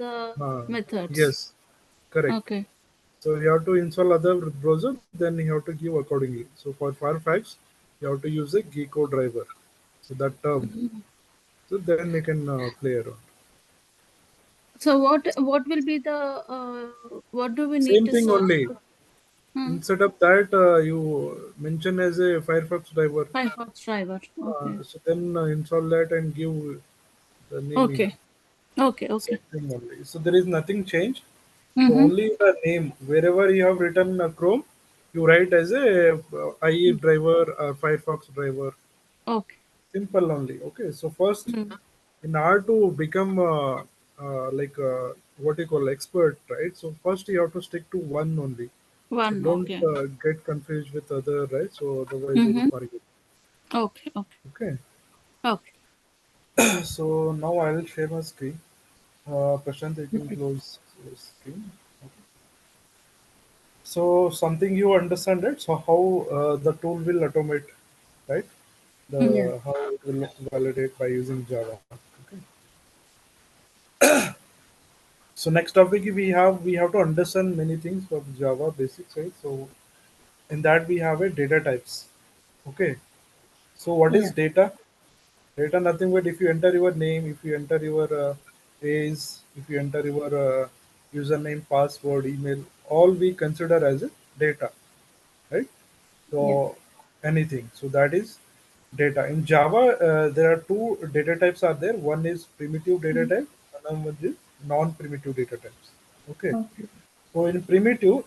the Uh, methods. yes, correct. Okay. So you have to install other browser, then you have to give accordingly. So for Firefox, you have to use a Gecko driver. So that term. So then you can play around. So what will be the what do we need Same to thing search only. for? Hmm. Instead of that, you mention as a Firefox driver. Firefox driver. Okay. So then install that and give the naming. Okay. Okay. Okay. Same thing only. So there is nothing changed. So Mm-hmm. only the name, wherever you have written Chrome, you write as a IE driver or Firefox driver. Okay. Simple only. Okay. So first, Mm. in order to become what you call expert, right? So first you have to stick to one only. So One. don't Okay. get confused with other, right? So otherwise you Mm-hmm. will forget. Okay. Okay. Okay. Okay. So now I'll share my screen. Prashant, you can close your screen. Okay. So something you understand it. So how the tool will automate, right? Yeah. The how it will validate by using Java. Okay. So next topic we have to understand many things of Java basics, right? So in that we have a data types. Okay. So what is Yeah. data? Data nothing but if you enter your name, if you enter your age, if you enter your username, password, email, all we consider as a data, right? Yeah. So anything. So that is data. In Java, there are two data types are there. One is primitive data Mm. type, another one is non-primitive data types. Okay. Okay. So in primitive,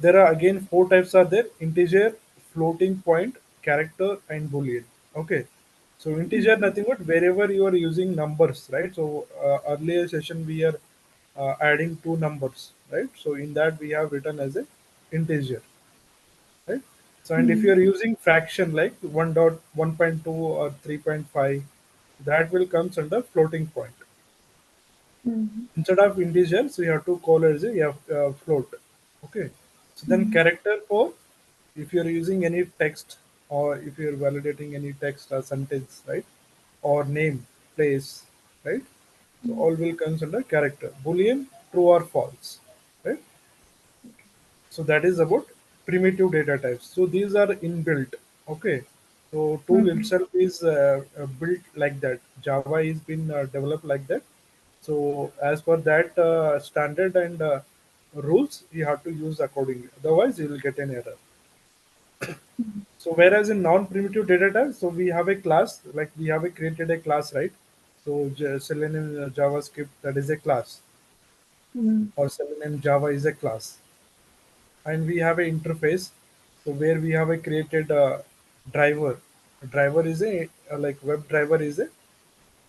there are again four types are there: integer, floating point, character, and boolean. Okay. So integer Mm-hmm. nothing but wherever you are using numbers, right? So earlier session we are adding two numbers, right? So in that we have written as a integer, right? So and if you Mm-hmm. are using fraction like 1.1.2 or 3.5, that will comes under floating point. Mm-hmm. Instead of integers, we have to call as a float. Okay. So then Mm-hmm. character for if you're using any text or if you're validating any text or sentence, right? Or name, place, right? So Mm. all will comes under character. Boolean, true or false, right? Okay. So that is about primitive data types. So these are inbuilt. Okay. So tool Mm-hmm. itself is built like that. Java is been developed like that. So as per that standard and rules, you have to use accordingly. Otherwise, you will get an error. Mm-hmm. So whereas in non-primitive data types, so we have a class, like we have a created a class, right? So Selenium JavaScript, that is a class, Mm-hmm. or Selenium Java is a class, and we have a interface. So where we have a created driver. A driver is a like web driver is a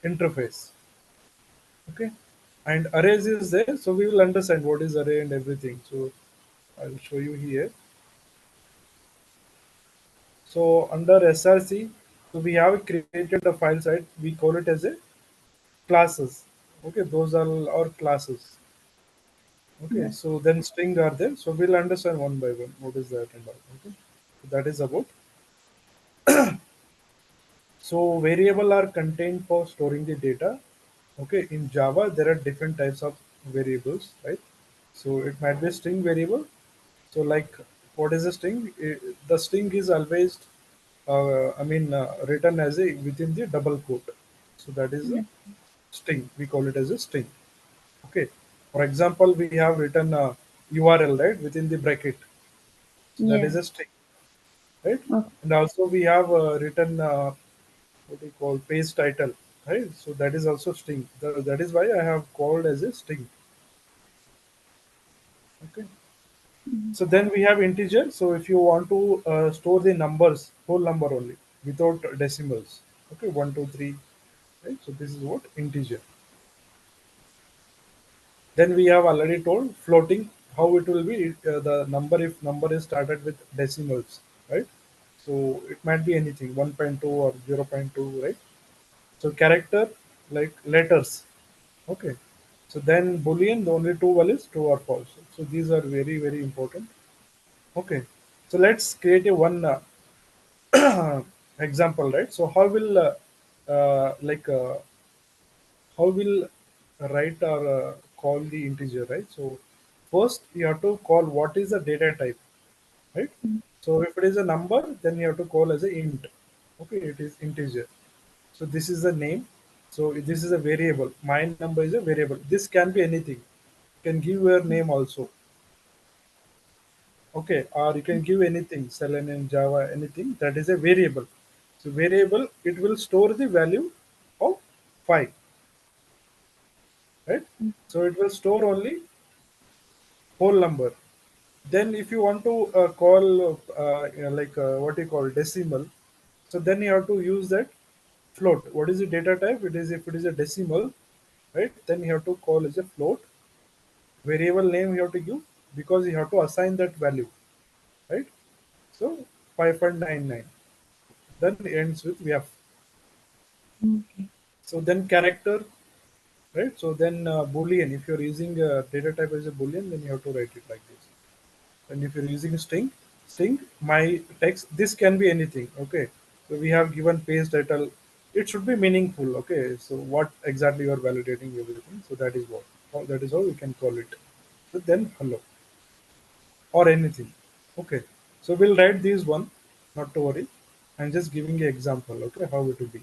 interface. Okay, and arrays is there, so we will understand what is array and everything. So I'll show you here. So under src, so we have created a file site, we call it as a classes. Okay, those are our classes. Okay, Yeah. so then string are there, so we'll understand one by one what is that and all. Okay, so that is about. So variable are contained for storing the data. Okay, in Java there are different types of variables, right? So it might be a string variable. So like what is a string? The string is always, written as a within the double quote. So that is a Yeah. string. We call it as a string. Okay. For example, we have written a URL right within the bracket. So that Yeah. is a string, right? Okay. And also we have written what we call page title, right? So that is also string. That is why I have called as a string. Okay. Mm-hmm. So then we have integer. So if you want to store the numbers, whole number only, without decimals. Okay, one, two, three. Right. So this is what integer. Then we have already told floating how it will be the number if number is started with decimals, right? So it might be anything 1.2 or 0.2, right? So character like letters. Okay. So then Boolean, the only two values true or false. So these are very, very important. Okay. So let's create a one example, right? So how will write or call the integer, right? So first you have to call what is the data type, right? So if it is a number, then you have to call as a int. Okay, it is integer. So this is the name. So this is a variable. My number is a variable. This can be anything. You can give your name also. Okay, or you can give anything, Selenium, Java, anything that is a variable. So variable, it will store the value of 5, right? So it will store only whole number. Then if you want to call like what you call decimal, so then you have to use that float. What is the data type? It is, if it is a decimal, right? Then you have to call as a float. Variable name you have to give because you have to assign that value, right? So 5.99. Then ends with VF. Okay. So then character, right? So then boolean. If you're using data type as a boolean, then you have to write it like this. And if you're using string, my text, this can be anything. Okay, so we have given page title. It should be meaningful. Okay, so what exactly you are validating everything. So that is what. That is how we can call it. So then hello or anything. Okay, so we'll write these one. Not to worry. I'm just giving you example. Okay, how it will be.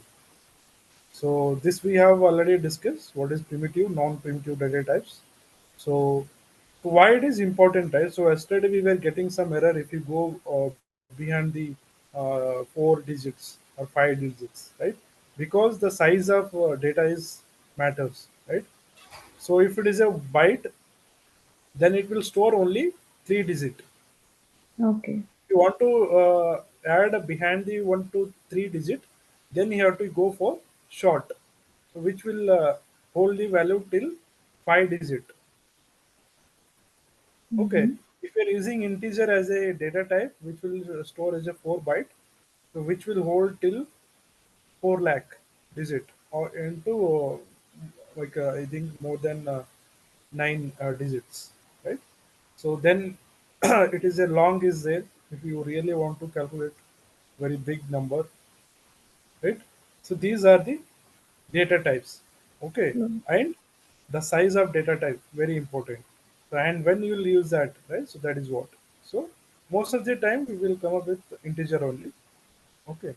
So this we have already discussed. What is primitive, non-primitive data types. So why it is important, right? So yesterday we were getting some error if you go behind the 4 digits or 5 digits, right? Because the size of data is matters, right? So if it is a byte, then it will store only 3 digit. Okay. If you want to add a behind the 1 to 3 digit, then you have to go for short, so which will hold the value till 5 digit. Okay, Mm-hmm. if you're using integer as a data type, which will store as a 4 byte, so which will hold till 4 lakh digit or into I think more than 9 digits, right? So then it is a long is there if you really want to calculate very big number, right? So these are the data types, okay, Mm. and the size of data type very important. So, and when you will use that, right? So that is what. So most of the time we will come up with integer only, okay.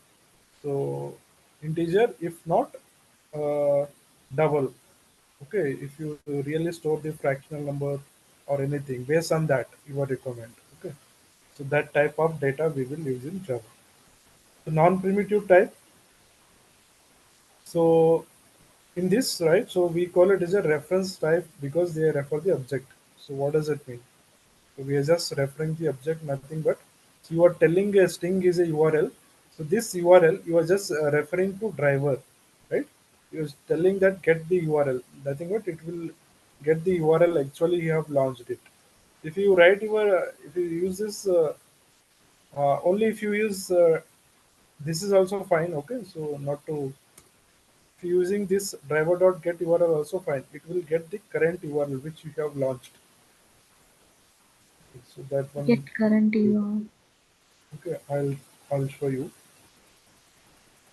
So integer, if not uh, double, okay. If you really store the fractional number or anything based on that your requirement, okay. So that type of data we will use in Java. The non-primitive type. So in this, right, so we call it as a reference type because they refer the object. So what does it mean? So we are just referring the object, nothing but. So you are telling a string is a URL. So this URL you are just referring to driver, right? You're telling that get the URL. Nothing but it will get the URL. Actually, you have launched it. If you write your, if you use this only if you use this is also fine. Okay, so not to, if you're using this driver.get URL also fine. It will get the current URL which you have launched. Okay, so that Get one. current URL. Okay, I'll show you.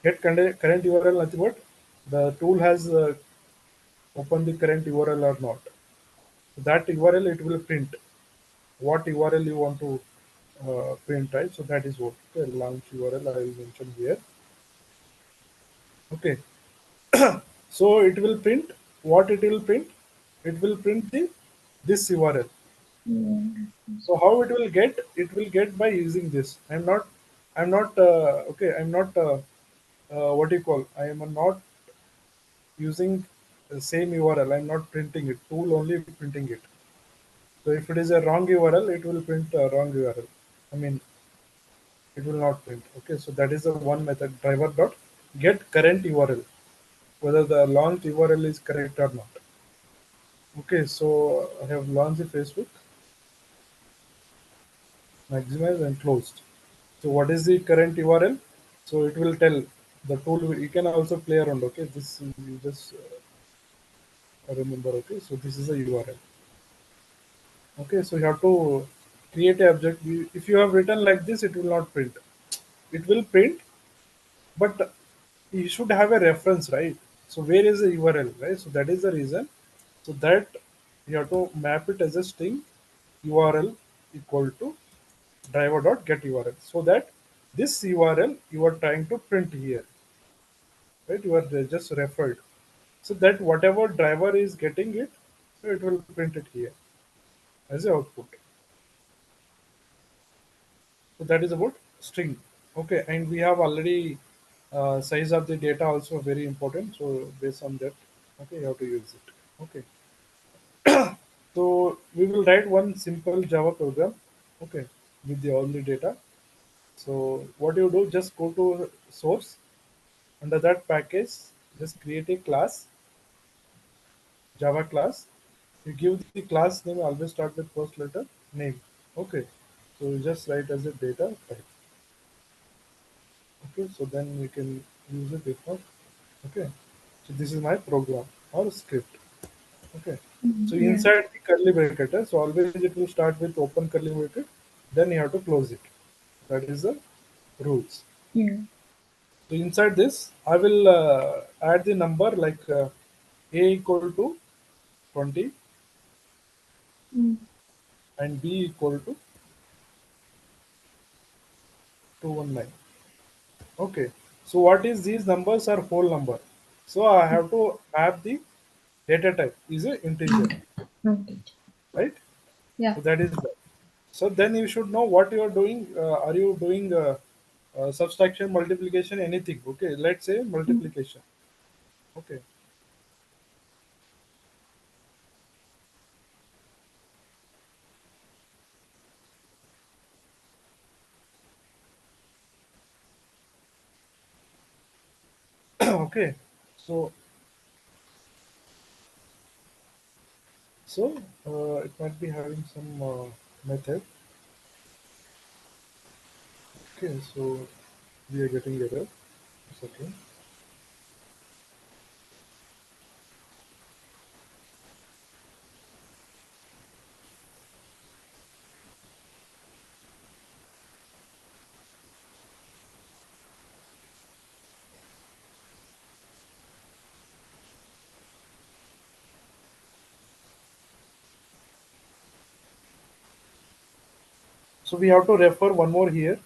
Get current URL nothing but the tool has opened the current URL or not. So that URL it will print what URL you want to print, right? So that is what. Okay, launch URL I will mention here. Okay, so it will print what it will print. It will print the this URL. Yeah. So how it will get? It will get by using this. I'm not. Okay. I'm not. What do you call? I am not using the same URL. I'm not printing it. Tool only printing it. So if it is a wrong URL, it will print a wrong URL. I mean, it will not print. Okay. So that is the one method. Driver dot get current URL, whether the launched URL is correct or not. Okay. So I have launched the Facebook, maximize and closed. So what is the current URL? So it will tell the tool. You can also play around. Okay, this you just remember. Okay, so this is a URL. Okay, so you have to create a object. If you have written like this, it will not print. It will print, but you should have a reference, right? So where is the URL, right? So that is the reason. So that you have to map it as a string URL equal to driver dot get URL, so that this URL you are trying to print here, right? You are just referred, so that whatever driver is getting it, so it will print it here as a output. So that is about string. Okay, and we have already size of the data also very important. So based on that, okay, you have to use it. Okay, so we will write one simple Java program. Okay, with the all the data. So what you do, just go to source. Under that package, just create a class, Java class. You give the class name, always start with first letter name. Okay, so you just write as a data type. Okay, so then we can use it if not. Okay, so this is my program or script. Okay, so Yeah. inside the curly bracket, so always it will start with open curly bracket, then you have to close it. That is the rules. Yeah. So inside this, I will add the number like a equal to 20 Mm. and b equal to 219. Okay, so what is these numbers are whole number. So I have to map the data type is a integer, Okay. right? Yeah. So that is that. So then you should know what you are doing. Are you doing subtraction, multiplication, anything? Okay, let's say Mm. multiplication. Okay, okay. So it might be having some method. Okay, so we are getting error. It's okay. So we have to refer one more here.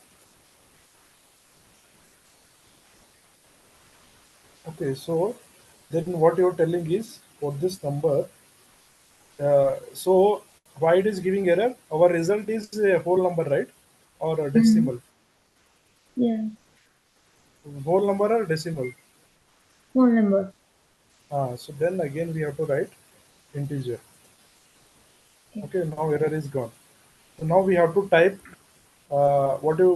Okay, so then what you're telling is for this number. So why it is giving error? Our result is a whole number, right? Or a Mm. decimal. Yeah. Whole number or decimal. Phone number. So then again we have to write integer. Okay. Okay, now error is gone. So now we have to type what you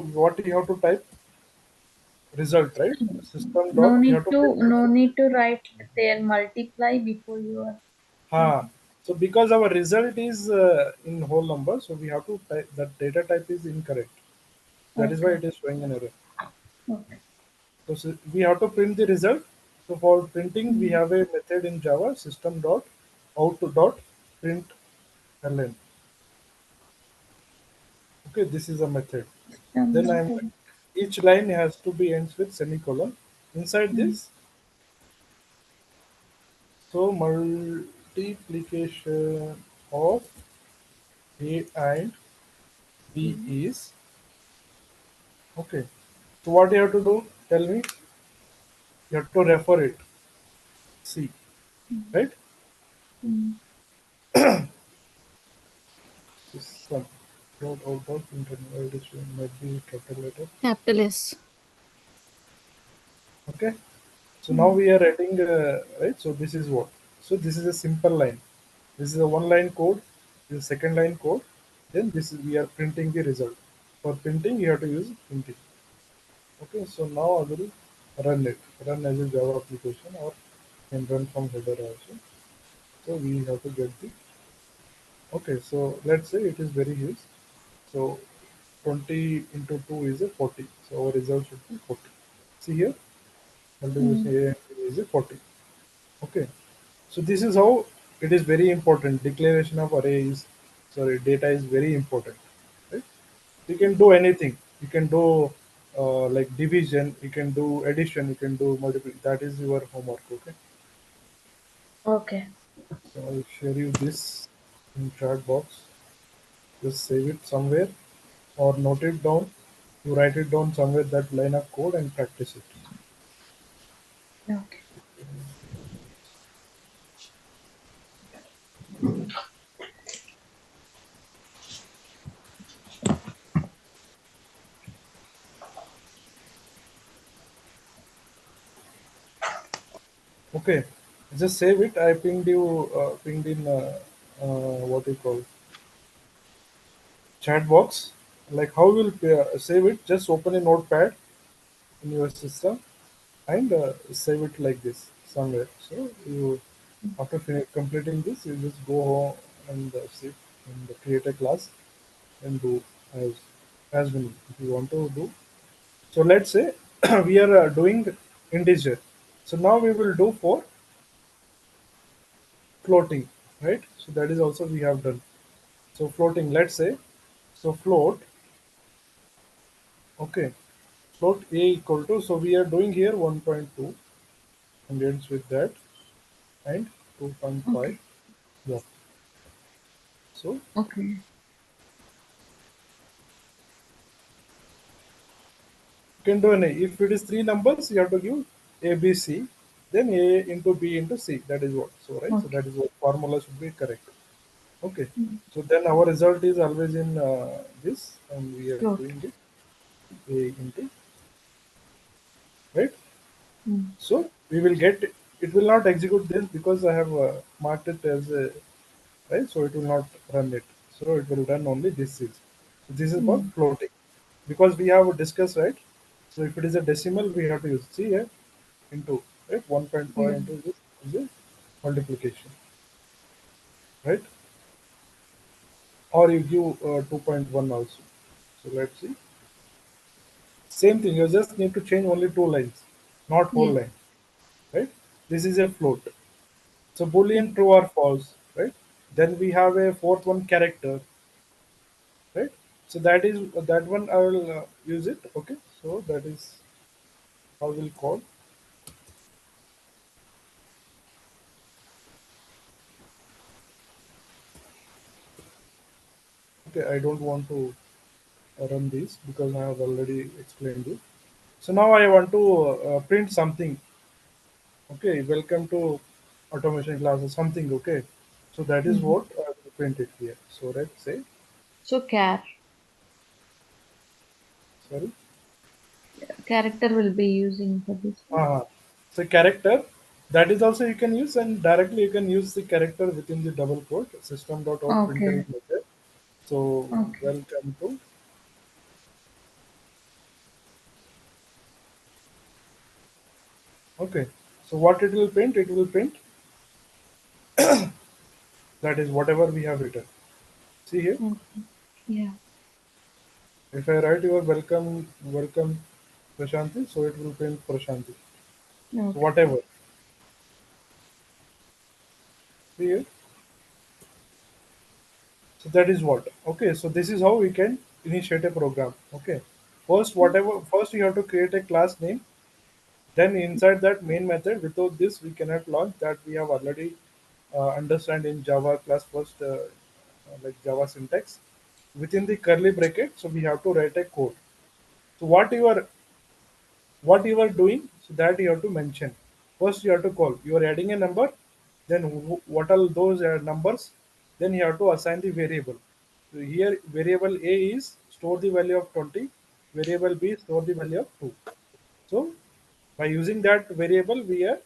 have to type result, right? System No dot you have need to to print no result. need to write their multiply before you are Ah, writing. so because our result is in whole number, so we have to type that data type is incorrect. That is why Okay. it is showing an error. Okay. So we have to print the result. So for printing, we Mm. have a method in Java system dot out dot print ln. Okay, this is a method. Then I'm Method. each line has to be ends with semicolon. Inside Mm. this, so multiplication of A and B Mm. is okay. So what you have to do? Tell me. You have to refer it. C, Mm. right? Mm. System dot out of internal addition might be capital letter. Capital S. Okay. So now Mm. we are writing right. So this is what. So this is a simple line. This is a one line code. This is second line code. Then this is we are printing the result. For printing, you have to use printing. Okay. So now I will run it. Run as a Java application or can run from header also. So we have to get the okay. So let's say it is very huge. So 20 into 2 is a 40. So our result should be 40. See here, multiplication Mm. A and B is a 40. Okay. So this is how it is very important. Declaration of array is sorry data is very important. Right? You can do anything. You can do like division. You can do addition. You can do multiple. That is your homework. Okay. Okay. So I'll share you this in chat box. Just save it somewhere or note it down. You write it down somewhere that line of code and practice it. Okay. Okay, just save it. I pinged you, pinged in what you call chat box. Like how you'll save it? Just open a notepad in your system and save it like this somewhere. So you after completing this, you just go home and save and create a class and do as as many if you want to do. So let's say we are doing integer. So now we will do for floating, right? So that is also we have done. So floating, let's say, so float, okay, float a equal to, so we are doing here 1.2 and ends with that and 2.5. Okay. Yeah. So you Okay. can do any. If it is three numbers, you have to give A, B, C, then A into B into C. That is what. So right. So Okay. that is what formula should be correct. Okay. Mm. So then our result is always in this, and we are Float. doing it A into right. Mm. So we will get it will not execute this because I have marked it as a right. So it will not run it. So it will run only this is. So this is called Mm. floating because we have discussed right. So if it is a decimal, we have to use see here into right 1.5 Yeah. into this is a multiplication right, or you give 2.1 also. So let's see. Same thing. You just need to change only two lines, not whole Yeah. line, right? This is a float. So Yeah. boolean true or false, right? Then we have a fourth one character, right? So that is that one I will use it. Okay. So that is how we'll call. Okay. I don't want to run these because I have already explained it. So now I want to print something. Okay. Welcome to automation class or something. Okay. So that is Mhm. what I will print it here. So let's say So sorry. character will be using for this one. So character that is also you can use and directly you can use the character within the double quote system.out.println Okay. method. So Okay. welcome to okay. So what it will print? It will print that is whatever we have written. See here. Okay. Yeah. If I write your welcome Prashanti, so it will print Prashanti. So Okay. whatever. See here. So that is what. Okay. So this is how we can initiate a program. Okay. First you have to create a class name. Then inside that main method, without this we cannot launch that we have already understand in Java class first like Java syntax. Within the curly bracket, so we have to write a code. So what you are doing, so that you have to mention. First you have to call. You are adding a number, then what are those numbers? Then you have to assign the variable. So here variable A is store the value of 20, variable B store the value of 2. So by using that variable, we are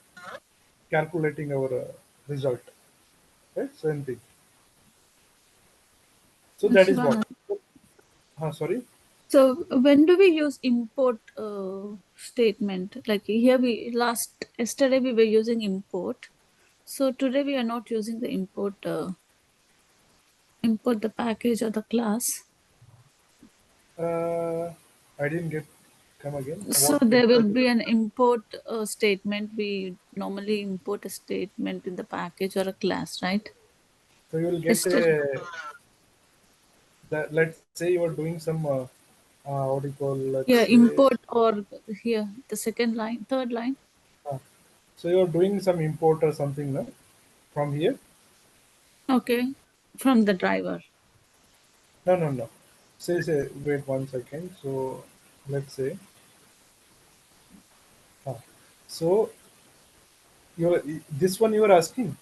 calculating our result, right? Same thing. So that is what. Shivana. Sorry. So when do we use import statement? Like here we last yesterday we were using import. So today we are not using the import the package or the class. Uh, I didn't get come again. So What there will exactly? be an import statement. We normally import a statement in the package or a class, right? So you will get Yesterday, a that. Let's say you are doing some what do you call? Let's yeah, say import or here the second line, third line. uh, so you are doing some import or something no? From here. Okay. From the driver. No, no, no. Say, wait 1 second. So let's say, ah, so you this one you are asking.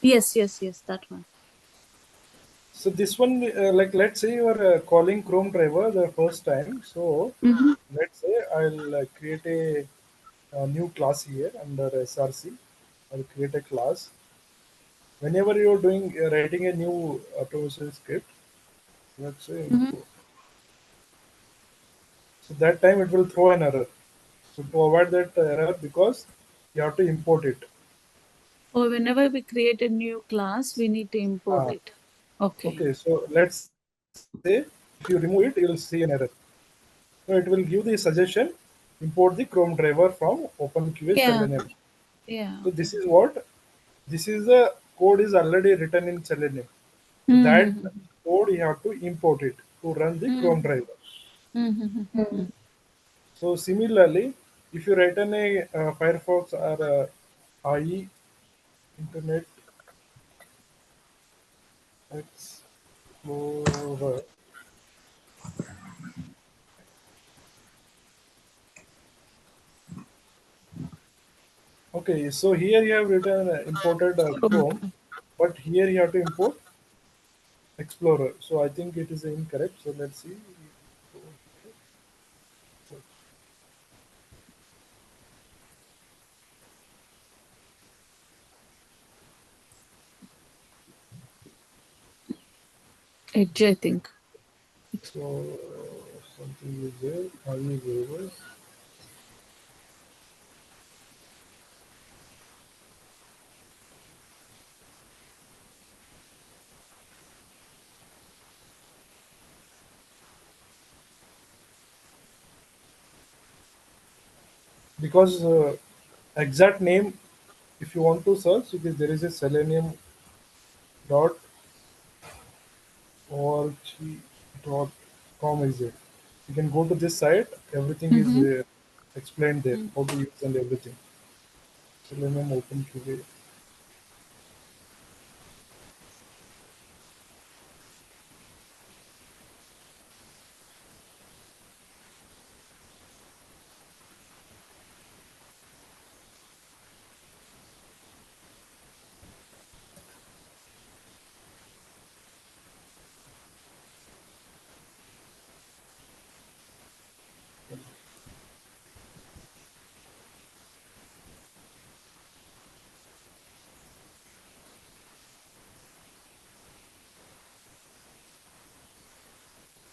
Yes, yes, yes, that one. So this one, like let's say you are calling Chrome driver the first time. So Mm-hmm. let's say I'll create a new class here under SRC. I'll create a class. Whenever you're doing writing a new automation script, let's say Mm-hmm. import. So that time it will throw an error. So to avoid that error, because you have to import it. Or whenever we create a new class, we need to import Ah, it. Okay. okay, so let's say if you remove it, you will see an error. So it will give the suggestion import the Chrome driver from OpenQA Yeah. Selenium. Yeah. So this is the code is already written in Selenium. So that Mm-hmm. code you have to import it to run the Chrome Mm-hmm. driver. Mm-hmm. So similarly, if you write in a Firefox or IE Internet Explorer, okay, so here you have written imported Chrome, but here you have to import Explorer. So I think it is incorrect. So let's see. Edge, I think. So something is there. IE waivers. Because exact name, if you want to search, there is a selenium dot org dot com is it. You can go to this site. Everything is Mm-hmm. explained there. How to use and everything. Selenium open QA.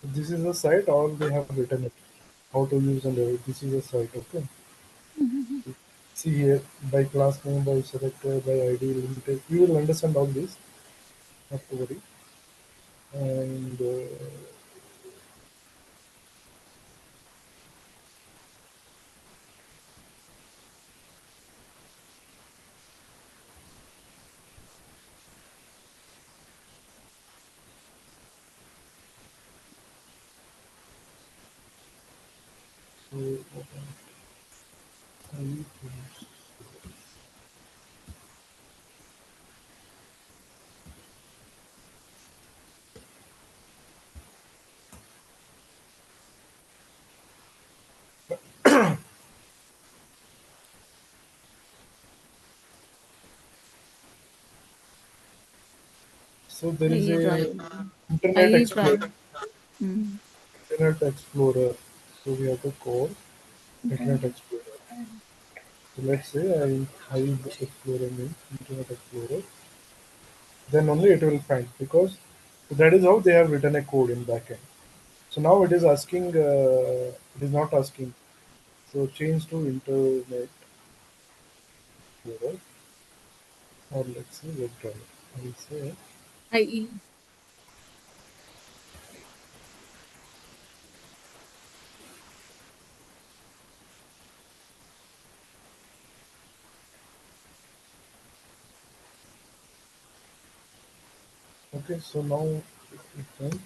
This is the site. All they have written it. How to use and everything. This is the site. Okay. Mm-hmm. See here by class name, by selector, by ID limited. You will understand all this. Not to worry. And so, so there is IE a driver. Internet IE Explorer. driver. Mm. Internet Explorer. So we have to call Okay. Internet Explorer. So let's say I Explorer means Internet Explorer. Then only it will find because that is how they have written a code in backend. So now it is asking. It is not asking. So change to Internet Explorer or let's say web driver. I will say IE. okay. So now it went.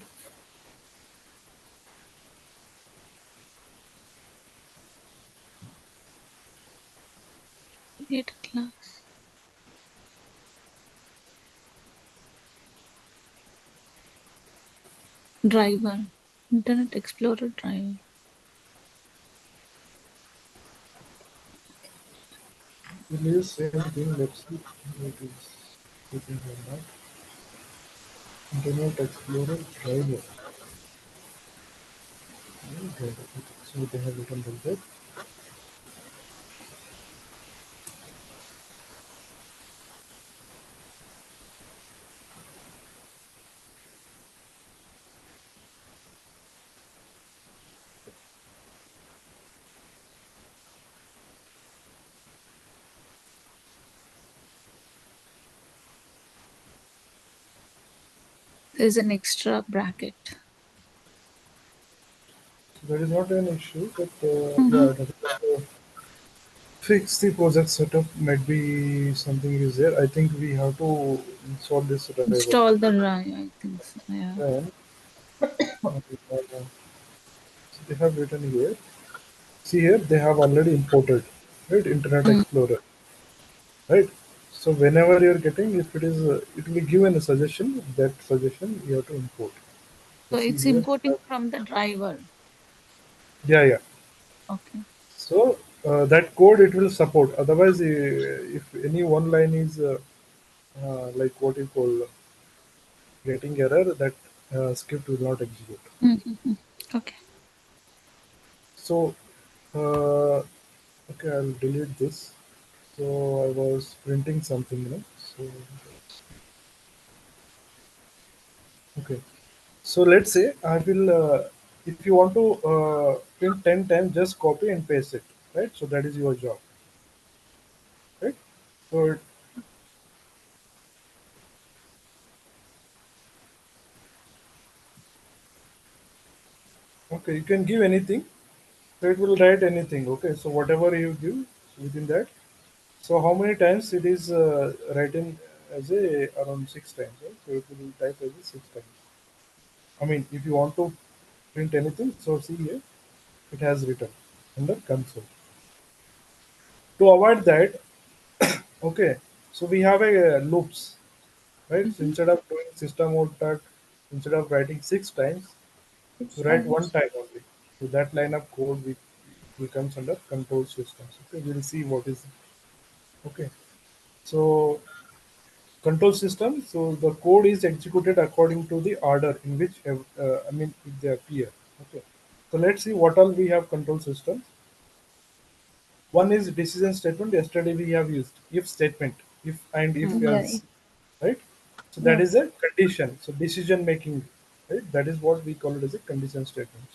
Create a class. Driver. Internet Explorer driver. It is same thing. Let's see what is written here now. Internet Explorer driver. Driver. So they have written like that. There's an extra bracket. So that is not an issue, but Mm-hmm. yeah, that is, fix the project setup might be something is there. I think we have to install this driver. Install the drive, I think so. Yeah. And they have written here. See here, they have already imported, right? Internet Mm. Explorer, right? So whenever you're getting, if it is, it will give a suggestion. That suggestion you have to import. So See it's here. importing from the driver. Yeah, yeah. Okay. So that code it will support. Otherwise, if any one line is like what you call getting error, that script will not execute. Mm-hmm. Okay. So okay, I'll delete this. So I was printing something, So okay. So let's say I will, if you want to print 10 times, just copy and paste it, right? So that is your job, right? So okay, you can give anything. So it will write anything. Okay, so whatever you give within that. So how many times it is written as a around 6 times, right? So it will type as a 6 times. I mean, if you want to print anything, so see here, it has written under console. To avoid that, okay, so we have a loops, right? So Mm-hmm. instead of doing system out that, instead of writing 6 times, Six we write one times. time only. So that line of code we comes under control systems. Okay, we'll see what is okay. So control system. So the code is executed according to the order in which I mean if they appear. Okay. So let's see what all we have control systems. One is decision statement. Yesterday we have used if statement, if and if Yeah. else, right? So that Yeah. is a condition. So decision making, right? That is what we call it as a condition statement.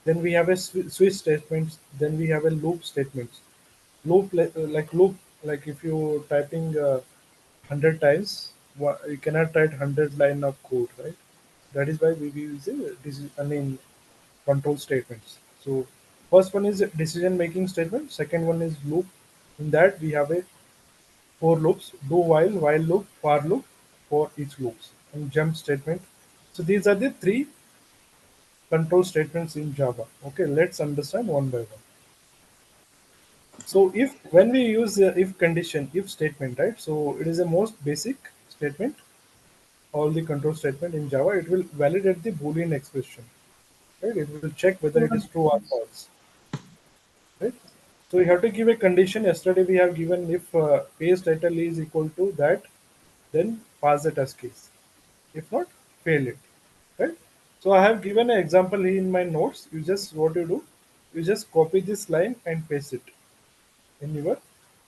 Then we have a switch statements. Then we have a loop statements. Loop like loop like if you typing 100 times, you cannot write 100 line of code, right? That is why we use I mean control statements. So first one is decision making statement. Second one is loop. In that we have a four loops: do while loop, for loop for each loops, and jump statement. So these are the three control statements in Java. Okay, let's understand one by one. So if when we use if condition, if statement, right? So it is the most basic statement. All the control statement in Java, it will validate the Boolean expression, right? It will check whether it is true or false, right? So you have to give a condition. Yesterday we have given if page title is equal to that, then pass the test case. If not, fail it, right? So I have given an example here in my notes. You just what you do, you just copy this line and paste it in your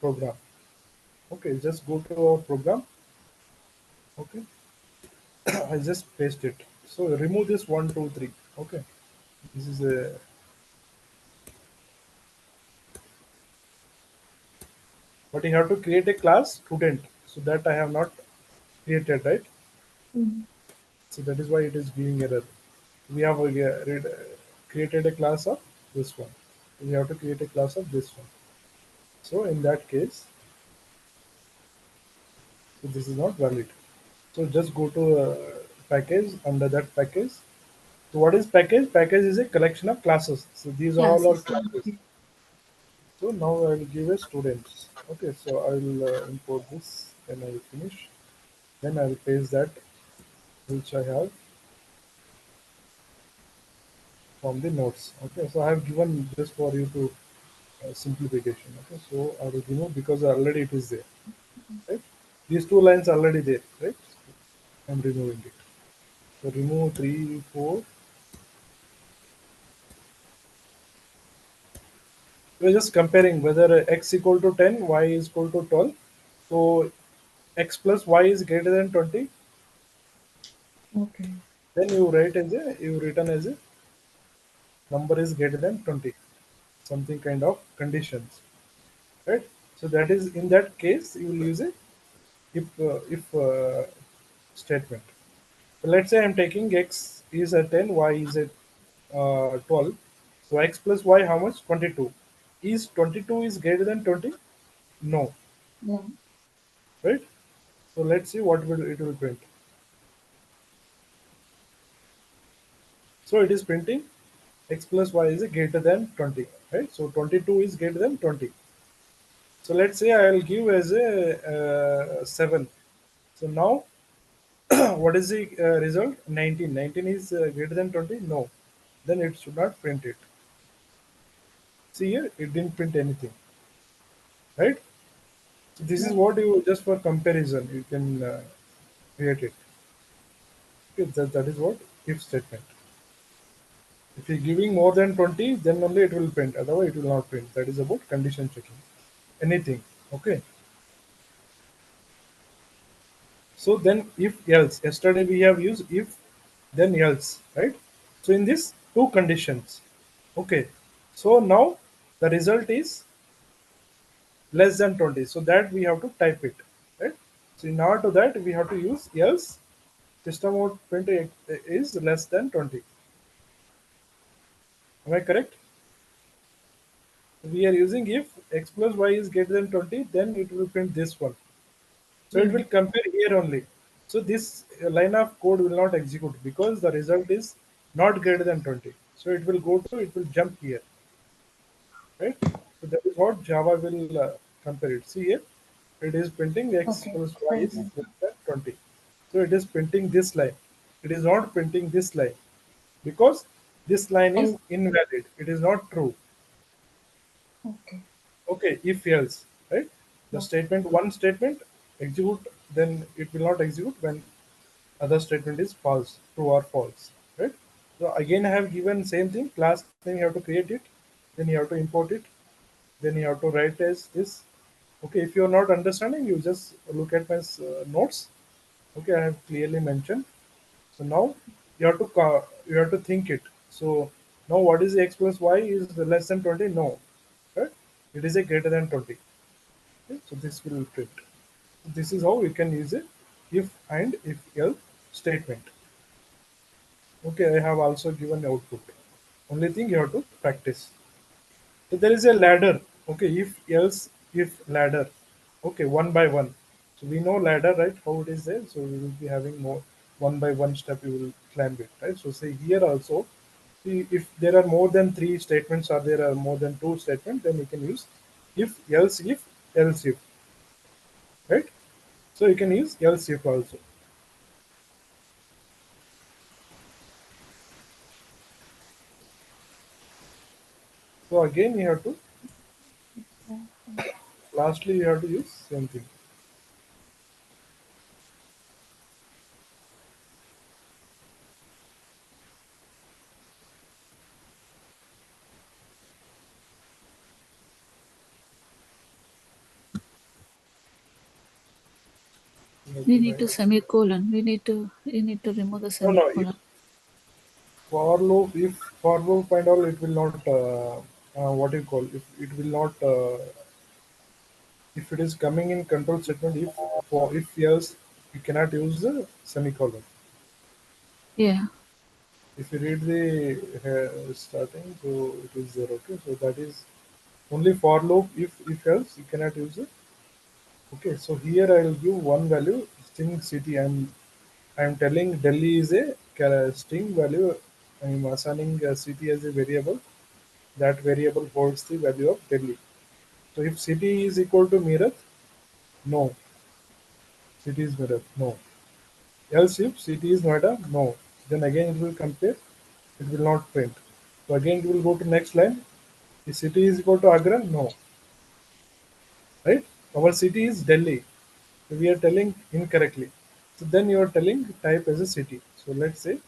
program. Okay, just go to our program. Okay, I just paste it. So remove this one, two, three. Okay, this is a but you have to create a class student. So that I have not created, right? Mhm. So that is why it is giving error. We have created a class of this one. We have to create a class of this one. So in that case, so this is not valid. So just go to package. Under that package, so what is package? Package is a collection of classes. So these are all our Classes. classes. So now I will give a students. Okay, so I will import this. Then I will finish. Then I will paste that which I have. from the notes. Okay, so I have given just for you to simplification. Okay, so I will remove because already it is there. Right, these two lines already there. Right, I'm removing it. So remove 3, 4. We're just comparing whether x equal to 10, y is equal to 12. So x plus y is greater than 20. Okay. Then you write as a you written as a number is greater than 20. Something kind of conditions, right? So that is in that case you will use a if statement. So let's say I'm taking x is at 10, y is at 12. So x plus y how much? 22. Is 22 is greater than 20? No, No. right? So let's see what will it will print. So it is printing x plus y is greater than 20, right? So 22 is greater than 20. So let's say I'll give as a 7. So now what is the result? 19. 19 is greater than 20? No. Then it should not print it. See here, it didn't print anything, right? So this is No. what you just for comparison you can create it. Okay, that is what if statement. If you're giving more than 20, then only it will print. Otherwise, it will not print. That is about condition checking. Anything. Okay. So then if else. Yesterday we have used if, then else, right? So in this two conditions. Okay. So now the result is less than 20. So that we have to type it, right? So in order to that we have to use else system out print is less than 20. Am I correct? We are using if x plus y is greater than 20, then it will print this one. So it Yeah. will compare here only. So this line of code will not execute because the result is not greater than 20. So it will jump here, right? So that is what Java will compare it. See here, it is printing x Okay. plus y Very is nice. less than 20. So it is printing this line. It is not printing this line because this line is Oh, invalid. It is not true. okay. Okay, if else, right? The Oh, statement one statement execute, then it will not execute when other statement is false, true or false, right? So again, I have given same thing. Class name you have to create it, then you have to import it, then you have to write as this. Okay, if you are not understanding, you just look at my notes. Okay, I have clearly mentioned. So now you have to think it. So now what is x plus y is less than 20? No, right? It is a greater than 20. Okay, so this will print. This is how we can use it if and if else statement. Okay, I have also given output. Only thing you have to practice. So there is a ladder. Okay, if ladder. Okay, one by one. So we know ladder, right? How it is there. So we will be having more one by one step. You will climb it, right? So say here also, see if there are more than three statements or there are more than two statements, then you can use else if, right? So you can use else if also. So again, you have to lastly you have to use same thing. we Nothing need to like- semicolon. We need to remove the No, if semicolon. for loop and all, it will not. What you call if it will not. If it is coming in control statement, if yes, you cannot use the semicolon. Yeah. If you read the starting, so it is there. Okay, so that is only for loop. If else, you cannot use it. Okay, so here I will give one value string city. I'm telling Delhi is a string value. I'm assigning a city as a variable. That variable holds the value of Delhi. So if city is equal to Meerut, no. City is Meerut, no. Else if city is Noida, no. Then again it will compare. It will not print. So again it will go to next line. The city is equal to Agra? No, right? Our city is Delhi. So we are telling incorrectly. So then you are telling type as a city. So let's say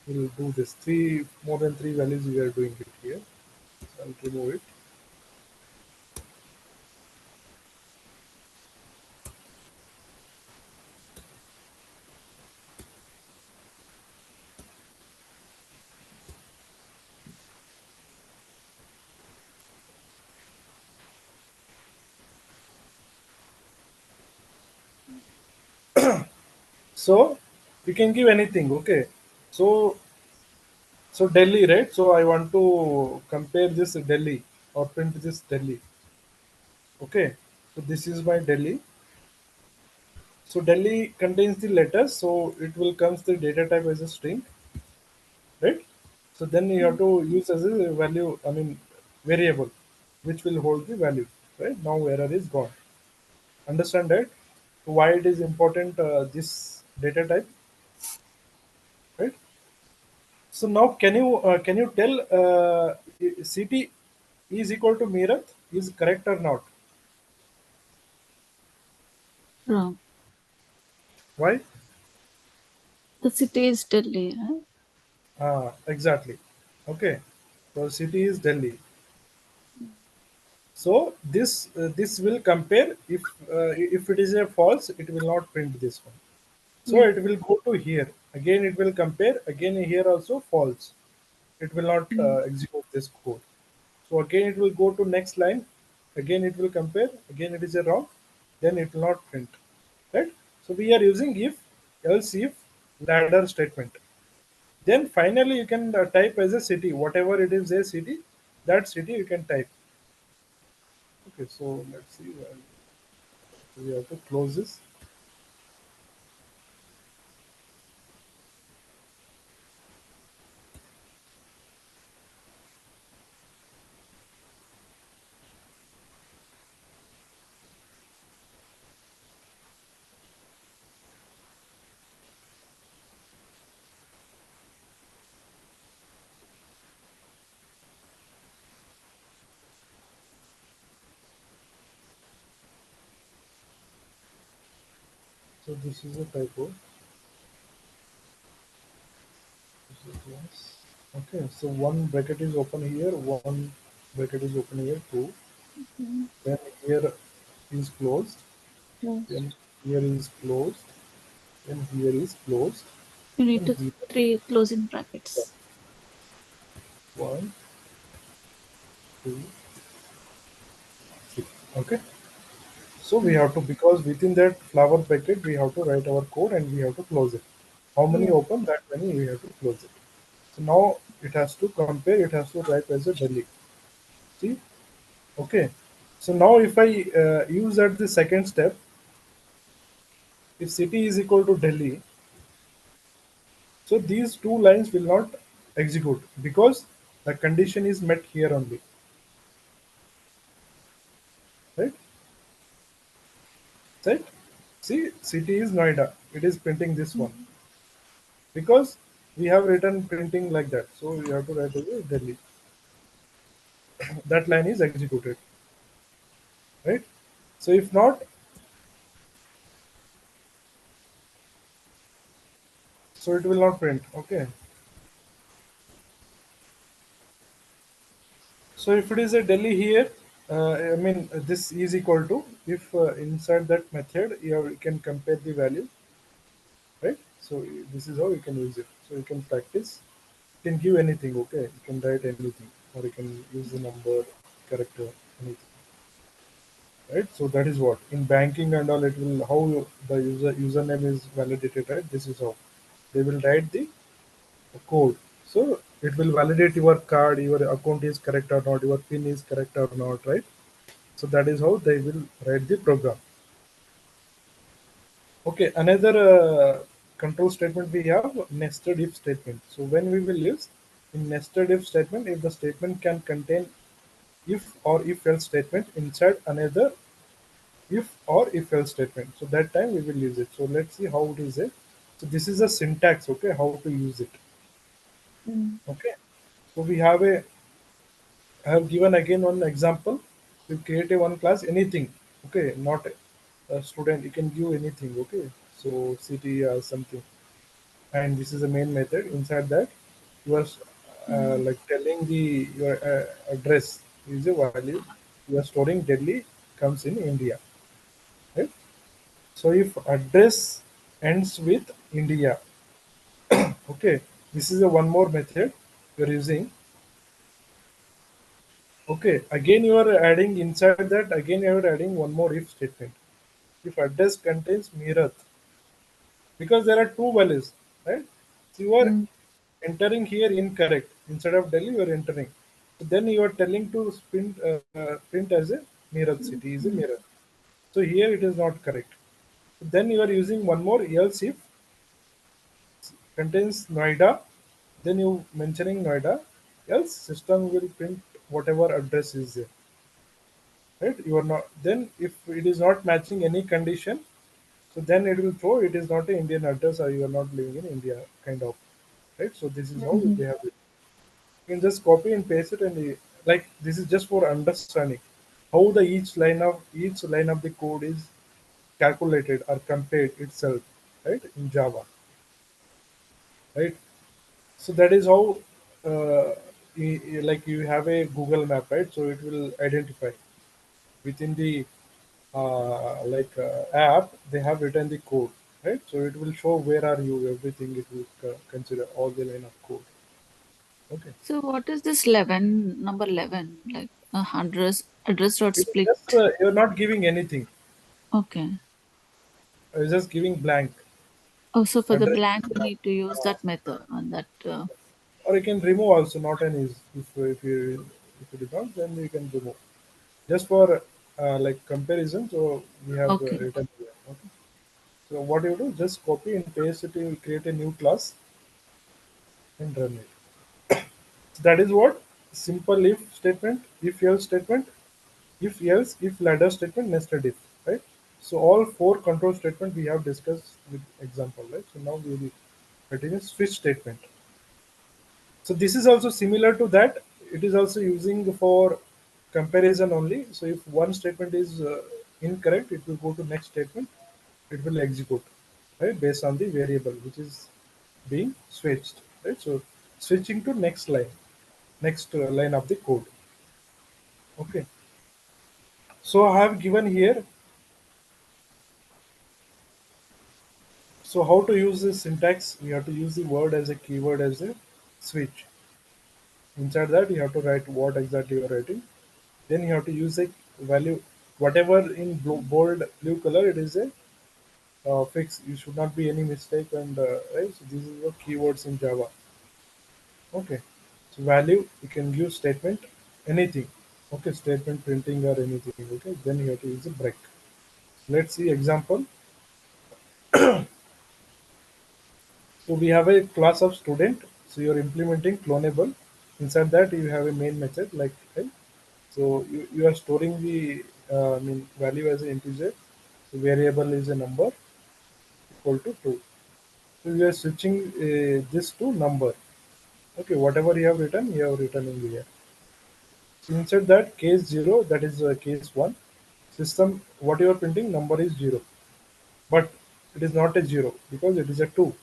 we'll do this. Three more than three values we are doing it here. So I'll remove it. So you can give anything, okay? So Delhi, right? So I want to compare this Delhi or print this Delhi. Okay. So this is my Delhi. So Delhi contains the letters, so it will comes the data type as a string, right? So then you have Mm. to use as a value, I mean variable, which will hold the value, right? Now error is gone. Understand that? Why it is important this data type, right? So now can you tell city is equal to Meerut is correct or not? Wrong. Why? The city is Delhi, right? Exactly. Okay. So city is Delhi. So this will compare if it is a false, it will not print this one. So Yeah. it will go to here. Again it will compare. Again here also false. It will not Mm. execute this code. So again it will go to next line. Again it will compare. Again it is a wrong. Then it will not print. Right? So we are using if, else if, ladder statement. Then finally you can type as a city. Whatever it is a city, that city you can type. Okay, so let's see. We have to close this. So this is a typo. This is yes. Okay, so one bracket is open here, one bracket is open here, two. Mm. Then here is closed. Close. Then here is closed. Then here is closed. You need And to here three closing brackets. one, two, three. Okay. So we Mm. have to because within that flower bracket we have to write our code and we have to close it. How many Yeah. open that many we have to close it. So now it has to compare. It has to write as a Delhi. See. Okay. So now if I use at the second step, if city is equal to Delhi, so these two lines will not execute because the condition is met here only, right? Right? See, city is Noida. It is printing this one Mm. because we have written printing like that. So you have to write as a Delhi. That line is executed, right? So if not, so it will not print. Okay. So if it is a Delhi here, I mean this is equal to if inside that method you can compare the value, right? So this is how you can use it. So you can practice. You can give anything, okay? You can write anything, or you can use the number, character, anything, right? So that is what in banking and all it will how the username is validated, right? This is how they will write the code. So it will validate your card, your account is correct or not, your PIN is correct or not, right? So that is how they will write the program. Okay, another control statement we have nested if statement. So when we will use in nested if statement, if the statement can contain if or if else statement inside another if or if else statement. So that time we will use it. So let's see how it is it. So this is a syntax, okay, how to use it. Mm. Okay. So we have a I have given again one example. You create a one class anything. Okay, not a student. You can give anything. Okay, so city or something, and this is the main method. Inside that, you are Mm-hmm. like telling the your address is a value. You are storing Delhi comes in India. Right? So if address ends with India, okay, this is a one more method you're using. Okay, again you are adding inside that again you are adding one more if statement. If address contains Meerut, because there are two values, right? So you are entering here incorrect. Instead of Delhi, you are entering. So then you are telling to print as a Meerut city is a Mm-hmm. Meerut. So here it is not correct. Then you are using one more else if contains Noida, then you mentioning Noida, else system will print whatever address is there. Right? You are not then if it is not matching any condition, so then it will throw it is not an Indian address or you are not living in India kind of. Right? So this is how Mm-hmm. they have it. You can just copy and paste it and like this is just for understanding how the each line of the code is calculated or compared itself, right? In Java. Right? So that is how like you have a Google map, right? So it will identify within the app they have written the code, right? So it will show where are you, everything it will consider all the line of code. Okay, So what is this 11, number 11? Like address dot it is split. just you're not giving anything, Okay. you're just giving blank Oh, so for the address. blank, we need to use uh, that method and that. or you can remove also, not an is if you did not, then you can remove just for like comparison. So we have Okay. written here. Okay. So what you do, just copy and paste it, you create a new class and run it. So that is what simple if statement, if else statement, if else, if ladder statement, nested if, right? So all four control statement we have discussed with example, right? So now we will continue switch statement. So this is also similar to that. It is also using for comparison only. So if one statement is incorrect, it will go to next statement. It will execute, right, based on the variable which is being switched, right? So switching to next line of the code. Okay. So I have given here. So how to use this syntax? We have to use the word as a keyword as a switch. Inside that, you have to write what exactly you are writing. Then you have to use a value, whatever in bold blue color, it is a fix. You should not be any mistake. And right, so this is the keywords in Java. Okay, so value you can give statement anything. Okay, statement printing or anything. Okay, then you have to use a break. Let's see example. So we have a class of student. So you're implementing clonable. Inside that you have a main method like right? So you are storing the value as an integer. So variable is a number equal to 2. So we are switching this to number. Okay, whatever you have written in here. So inside that case 0, that is case 1. System, what you are printing number is 0. But it is not a 0 because it is a 2.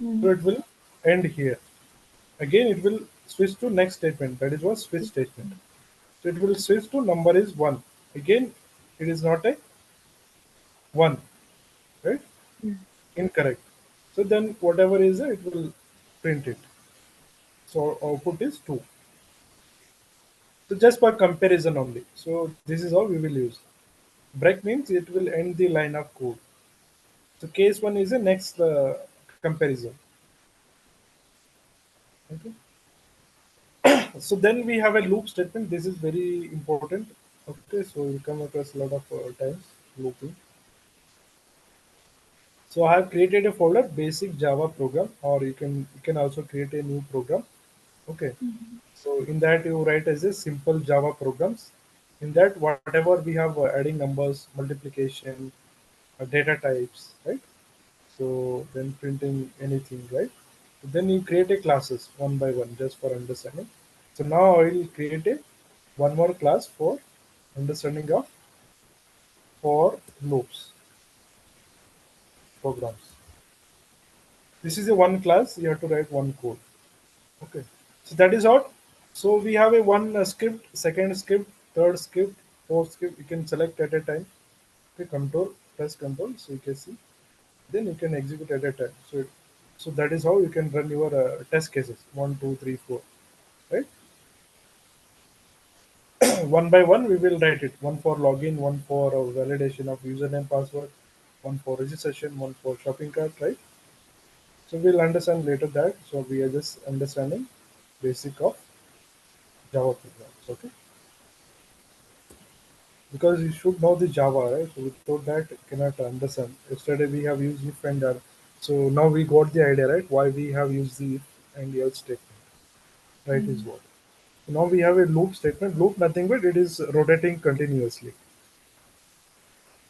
So Mm. it will end here. Again, it will switch to next statement. That is what switch statement. So it will switch to number is 1. Again, it is not a 1, right? Mm. Incorrect. So then whatever is there, it will print it. So output is 2. So just for comparison only. So this is how we will use. Break means it will end the line of code. So case 1 is the next comparison. Okay. So then we have a loop statement. This is very important. Okay, so we come across a lot of times looping. So I have created a folder basic Java program, or you can also create a new program. Okay. Mhm. So in that you write as a simple Java programs. In that whatever we have adding numbers, multiplication, data types, right? So then printing anything, right? Then you create a classes one by one just for understanding. So now I will create a one more class for understanding of for loops programs. This is a one class. You have to write one code. Okay. So that is all. So we have a one script, second script, third script, fourth script. You can select at a time. Okay. Control, press control. So you can see. Then you can execute at a time. So that is how you can run your test cases. One, two, three, four. Right. One by one we will write it. One for login, one for validation of username password, one for registration, one for shopping cart, right? So we'll understand later that. So we are just understanding basic of Java programs, okay? Because you should know the Java, right? So without that you cannot understand. Yesterday we have used if and so now we got the idea, right? Why we have used the if and else statement, right? Is Mm. what. Now we have a loop statement. Loop nothing but it is rotating continuously.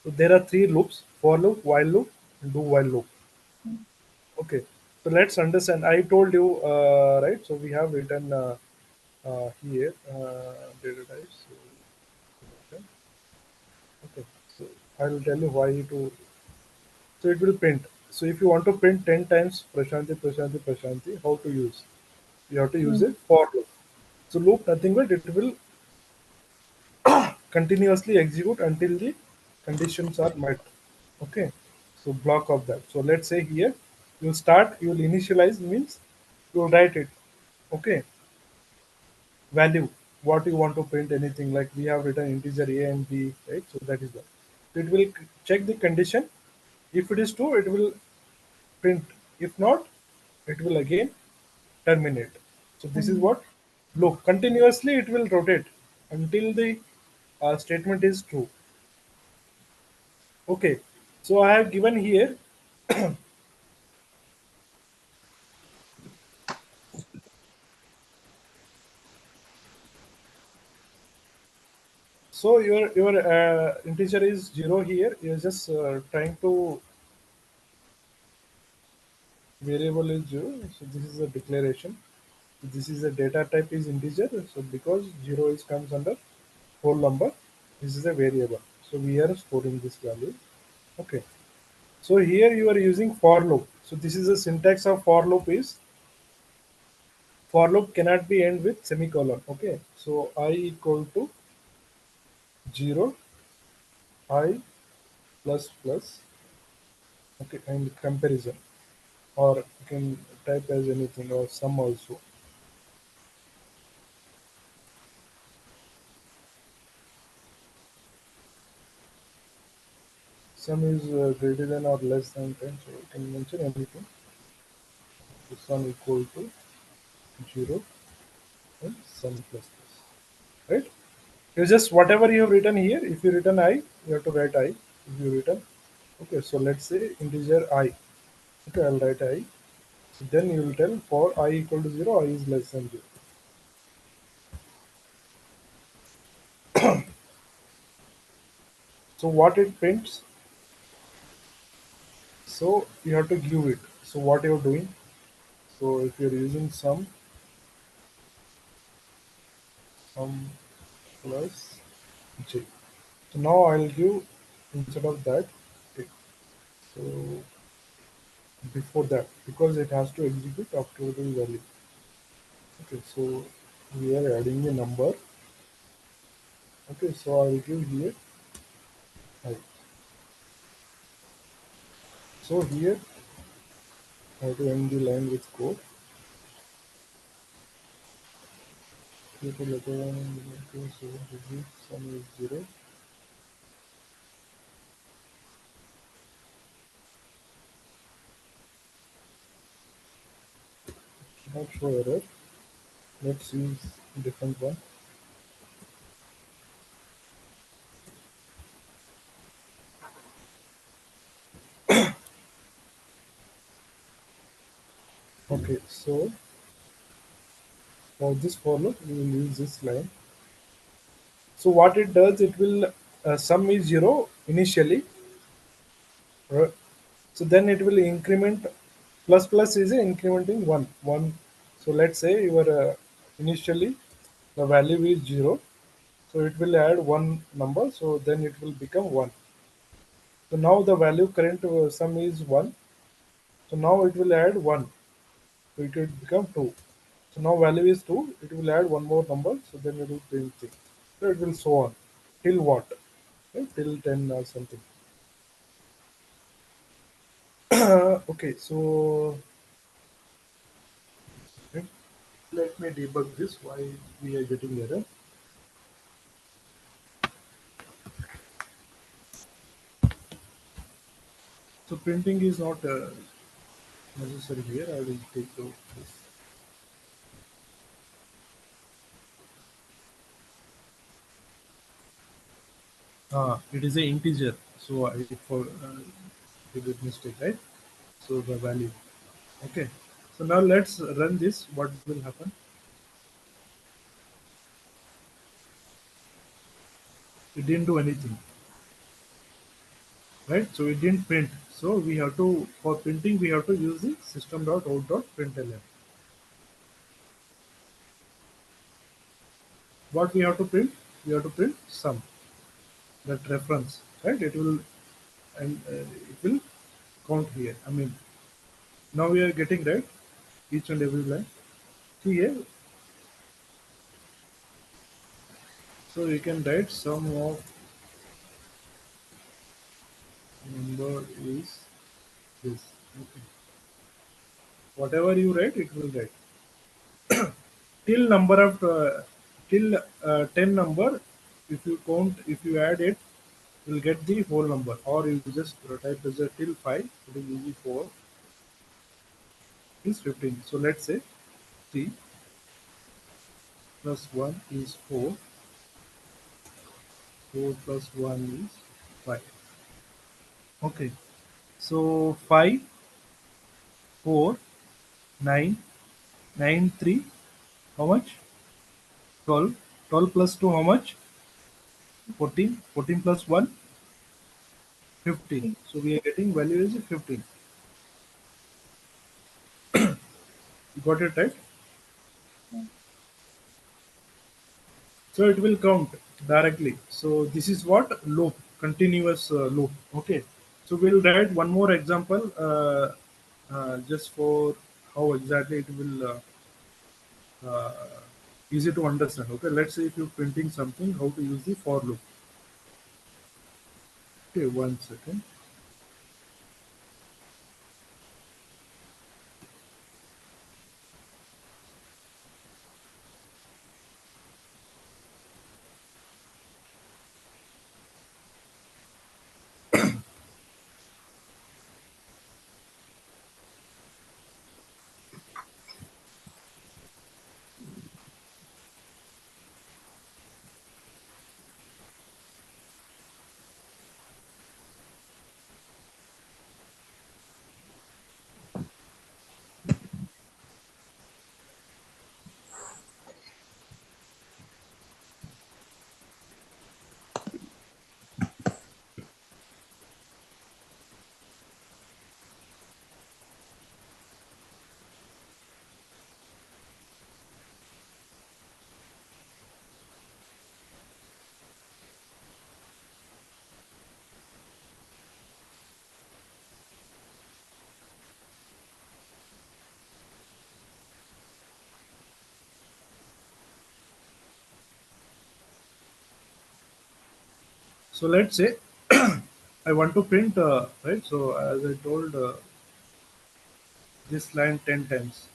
So there are three loops: for loop, while loop, and do while loop. Okay. So let's understand. I told you, right? So we have written here data types. So, okay. Okay. So I will tell you why to. So it will print. So if you want to print 10 times Prashanti, Prashanti, Prashanti, how to use? You have to use a Mm. for loop. So loop nothing but it will continuously execute until the conditions are met. Okay. So block of that. So let's say here you will initialize means you will write it. Okay. Value, what you want to print anything like we have written integer a and b, right? So that is that. It will check the condition. If it is true, it will print. If not, it will again terminate. So this is Mm. what loop. Continuously it will rotate until the statement is true. Okay. So I have given here. So your integer is zero here. You're just trying to variable is zero. So this is a declaration. This is a data type is integer. So because zero is comes under whole number, this is a variable. So we are storing this value. Okay. So here you are using for loop. So this is the syntax of for loop is for loop cannot be end with semicolon. Okay. So I equal to zero, I plus plus. Okay, and comparison, or you can type as anything or sum also. Sum is greater than or less than 10, so you can mention anything. So sum equal to 0 and sum plus plus. Right? You just whatever you have written here, if you written I, you have to write I. If you written, okay, so let's say integer I. Okay, I'll write I. So then you will tell for I equal to 0, I is less than 0. So what it prints, so you have to give it. So what you're doing, so if you're using sum plus j. So now I'll give instead of that. Okay. So before that, because it has to execute after the value. Okay, so we are adding a number. Okay, so I'll give here I. So here I have to end the line with code. Here to letter okay, so repeat sum is zero. Not show error. Let's use different one. Okay, so for this for loop, we will use this line. So what it does, it will sum is zero initially. uh, So then it will increment. Plus plus is a incrementing one. One. So let's say your initially the value is 0. So it will add one number. So then it will become 1. So now the value current sum is 1. So now it will add 1. So it will become 2. So now value is 2. It will add one more number. So then it will print thing. So it will so on. Till what? Okay, till 10 or something. Okay, so okay, let me debug this. Why we are getting error? So printing is not necessary here. I will take out this. It is a integer. So I for did a mistake, right? So the value. Okay. So now let's run this. What will happen? It didn't do anything, right? So it didn't print. So we have to for printing we have to use the system.out.println. What we have to print? We have to print sum, that reference, right? It will and it will count here. I mean, now we are getting right each and every line. See here, so you can write sum of number is this. Okay. Whatever you write, it will write till number of till 10 number. If you count, if you add it, you'll get the whole number. Or you just type as a till 5. It is easy 4 is 15. So let's say 3 plus 1 is 4. 4 plus 1 is 5. Okay. So 5, 4, 9, 9, 3. How much? 12. 12 plus 2, how much? 14. 14 plus 1, 15. So we are getting value is 15. You got it right? Yeah. So it will count directly. So this is what loop, continuous loop. Okay. So we'll write one more example just for how exactly it will uh, easy to understand. Okay. Let's say if you're printing something, how to use the for loop. Okay. 1 second. So let's say I want to print, right? So as I told, this line 10 times.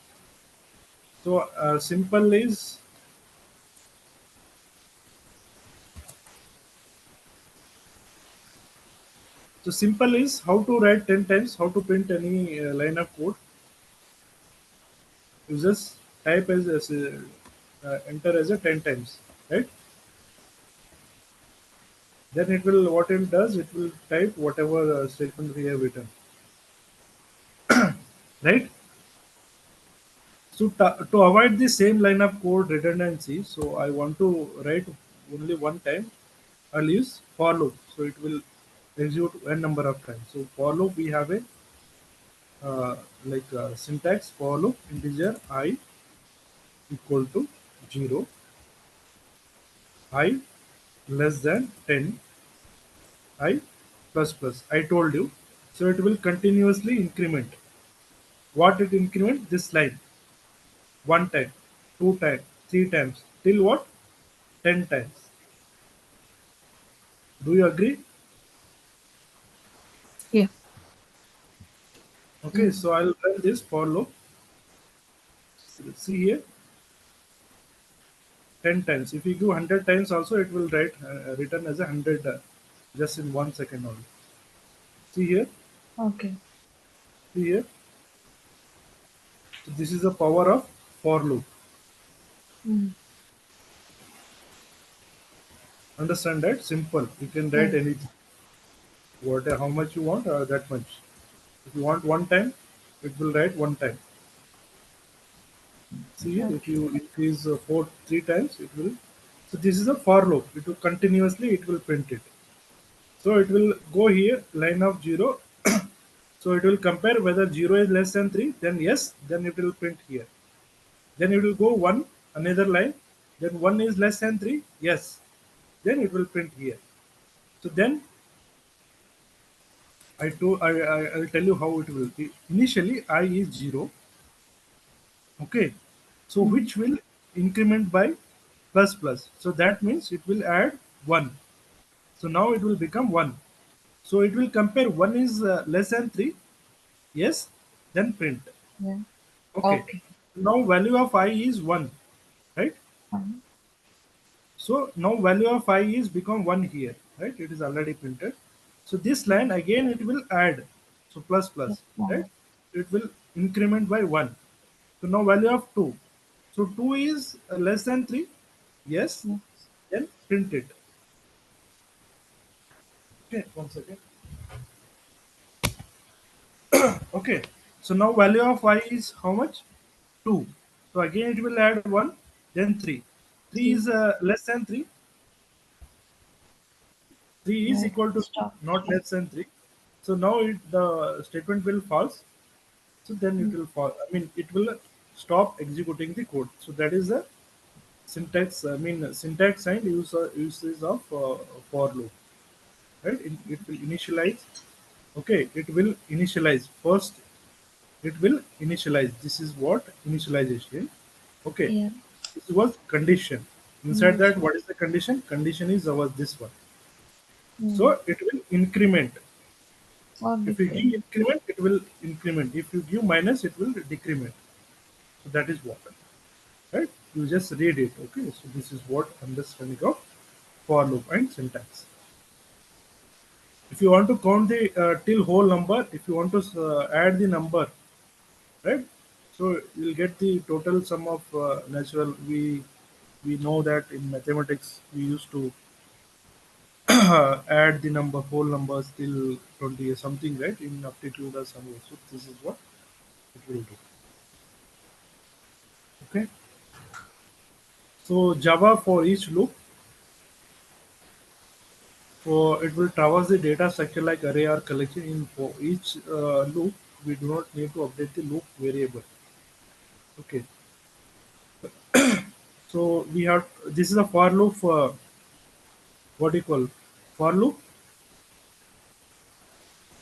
So simple is so simple is how to write 10 times, how to print any line of code. You just type enter as a 10 times, right? Then it will what it does, it will type whatever statement we have written, right? So to avoid the same line of code redundancy, so I want to write only one time. I'll use for loop, so it will execute n number of times. So for loop we have a uh, syntax for loop integer I equal to 0, I less than 10, I plus plus. I told you. So it will continuously increment. What it increment? This line. One time, two times, three times. Till what? 10 times. Do you agree? Yeah. Okay, Mm. so I'll run this for loop. See here, 10 times. If you give 100 times also, it will write return as a 100 just in 1 second only. See here, Okay. see here. So this is the power of for loop. Mm. Understand that? Simple. You can write Yes. anything. What, how much you want, that much. If you want one time, it will write one time. See here, if Okay. you increase four three times, it will. So this is a for loop. It will continuously it will print it. So it will go here line of zero. So it will compare whether zero is less than three. Then yes, then it will print here. Then it will go one another line. Then one is less than three. Yes, then it will print here. So then I'll tell you how it will be. Initially I is zero. Okay, so Mm. which will increment by plus plus. So that means it will add 1. So now it will become 1. So it will compare 1 is less than 3. Yes, then print. Yeah. Okay. Okay. Now value of I is 1, right? Fine. So now value of I is become 1 here, right? It is already printed. So this Mm. line again it will add. So plus Yes. plus, right? Fine. It will increment by 1. So now value of 2. So 2 is less than 3. Yes. Yes. Then print it. Okay, one second. Okay. So now value of I is how much? 2. So again it will add 1, then 3. 3 Three. is less than 3. 3 is Yeah. equal to 3, Stop. not less than 3. So now the statement will false. So then it Mm. will fall. I mean, it will stop executing the code. So that is the syntax. I mean, syntax and uses of for loop. Right? It will initialize. Okay, it will initialize first. It will initialize. This is what initialization. Okay, Yeah. this was condition. Inside that, Condition. what is the condition? Condition is our this one. Mm. So it will increment. Or If you give different. increment, it will increment. If you give minus, it will decrement. So that is what. Right? You just read it. Okay. So this is what understanding of for loop and syntax. If you want to count the till whole number, if you want to add the number, right? So you'll get the total sum of natural. We know that in mathematics we used to add the number whole numbers till 20 or something, right? In aptitude or somewhere. So this is what it will do. Okay. So Java for each loop, for it will traverse the data structure like array or collection. In for each loop, we do not need to update the loop variable. Okay. So we have this is a for loop for what you call for loop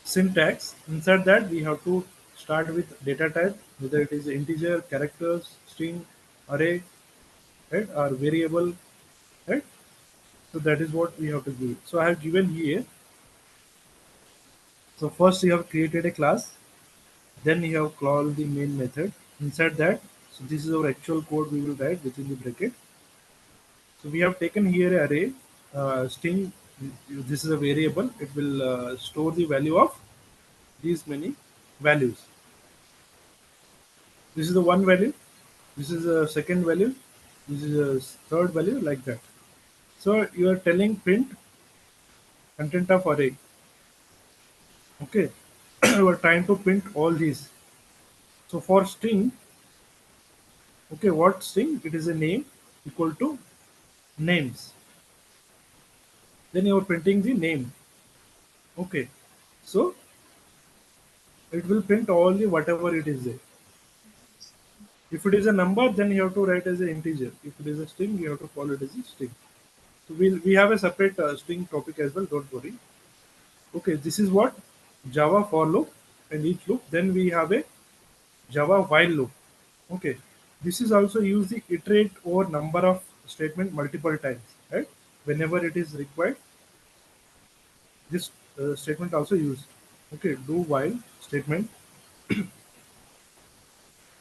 syntax. Inside that we have to start with data type, whether it is integer, characters, string, array, right, or variable, right. So that is what we have to give. So I have given here. So first you have created a class, then you have called the main method. Inside that, so this is our actual code we will write within the bracket. So we have taken here a array string. This is a variable. It will store the value of these many values. This is the one value. This is a second value. This is a third value, like that. So you are telling print content of array. Okay. You are trying to print all these. So for string, okay, what string? It is a name equal to names. Then you are printing the name. Okay. So It will print only whatever it is there. If it is a number, then you have to write as an integer. If it is a string, you have to follow it as a string. So we have a separate string topic as well. Don't worry. Okay, this is what Java for loop and each loop. Then we have a Java while loop. Okay, this is also use the iterate over number of statement multiple times, right? Whenever it is required, this statement also used. Okay, do while statement.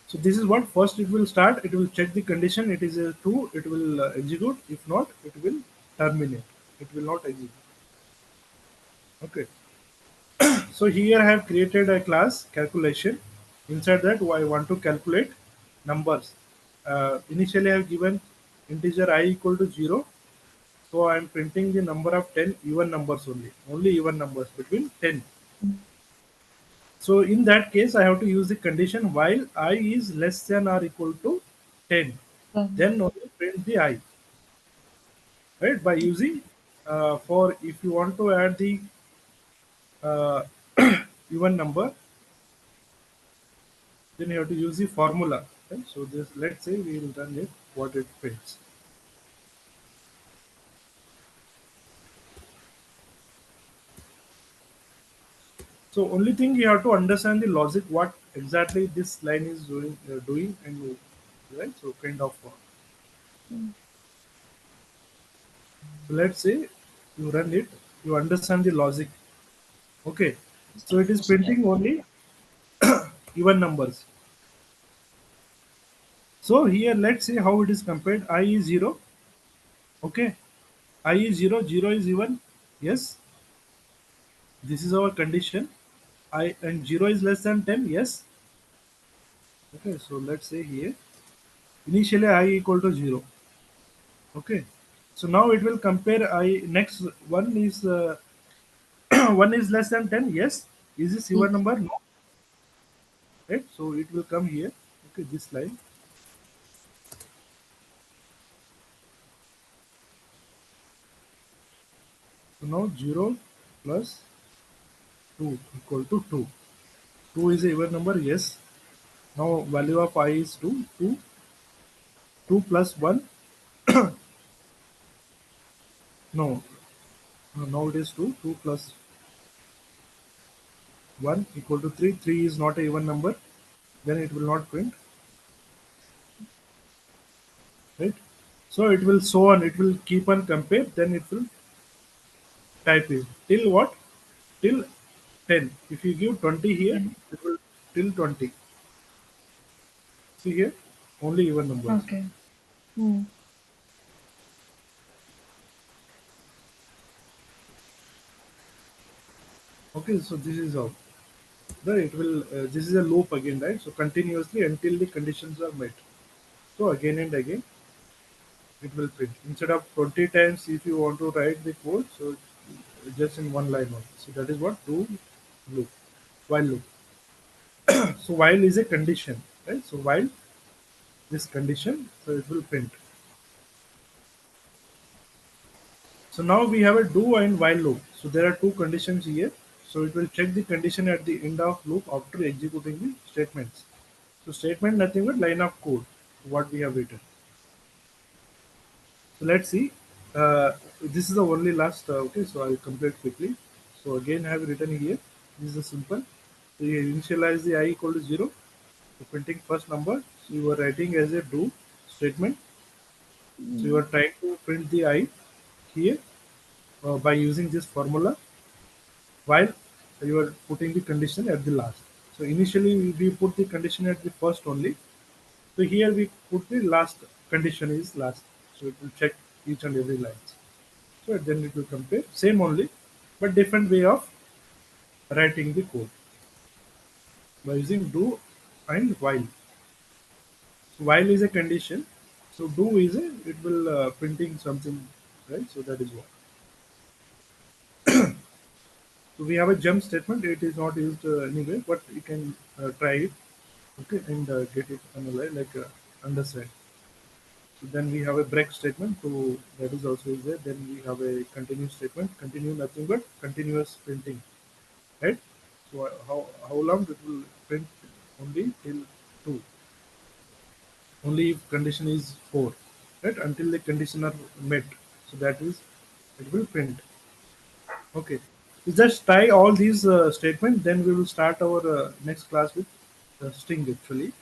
So this is what first it will start. It will check the condition. It is a true. It will execute. If not, it will terminate. It will not execute. Okay. So here I have created a class calculation. Inside that, I want to calculate numbers. Initially, I have given integer I equal to 0. So I am printing the number of 10 even numbers only. Only even numbers between 10. So in that case, I have to use the condition while I is less than or equal to 10. Then only print the I. Right? By using for if you want to add the uh, even number, then you have to use the formula. Right? So this, let's say we will run it, what it prints. So only thing you have to understand the logic, what exactly this line is doing, and right. So kind of. So let's say you run it, you understand the logic. Okay. So it is Yeah. printing only even numbers. So here let's see how it is compared. I is 0. Okay. I is 0, 0 is even. Yes. This is our condition. I and 0 is less than 10. Yes. Okay. So let's say here initially I equal to 0. Okay. So now it will compare I next one is one is less than 10. Yes. Is this even Yes. number? No. Right. So it will come here. Okay. This line. So now 0 plus 2 equal to 2. 2 is a even number. Yes. Now value of I is 2. 2. 2 plus 1. No. Now it is 2. 2 plus 1 equal to 3. 3 is not a even number. Then it will not print. Right. So it will so on. It will keep on compare. Then it will type it. Till what? Till 10. If you give 20 here, And it will till 20. See here, only even numbers. okay. Hmm. Okay, so this is how. Then it will. This is a loop again, right? So continuously until the conditions are met. So again and again, it will print. Instead of 20 times, if you want to write the code, so just in one line only. So that is what do loop, while loop. So while is a condition, right? So while this condition, so it will print. So now we have a do and while loop. So there are two conditions here. So it will check the condition at the end of loop after executing the statements. So statement nothing but line of code, what we have written. So let's see. This is the only last. Okay, so I'll complete quickly. So again, I have written here. This is a simple. So you initialize the I equal to 0. So printing first number. So you are writing as a do statement. So you are Mm. trying to print the I here by using this formula while you are putting the condition at the last. So initially we put the condition at the first only. So here we put the last condition is last. So it will check each and every lines. So then it will compare same only, but different way of writing the code by using do and while. So while is a condition. So do is a it will printing something, right? So that is what. So we have a jump statement. It is not used anyway, but you can try it. Okay, and get it analyzed like understand. So then we have a break statement, so that is also is there. Then we have a continue statement, continue nothing but continuous printing, right? So how long it will print? Only till 2. Only if condition is 4, right? Until the condition are met. So that is, it will print. Okay. You just try all these statements, then we will start our next class with string actually.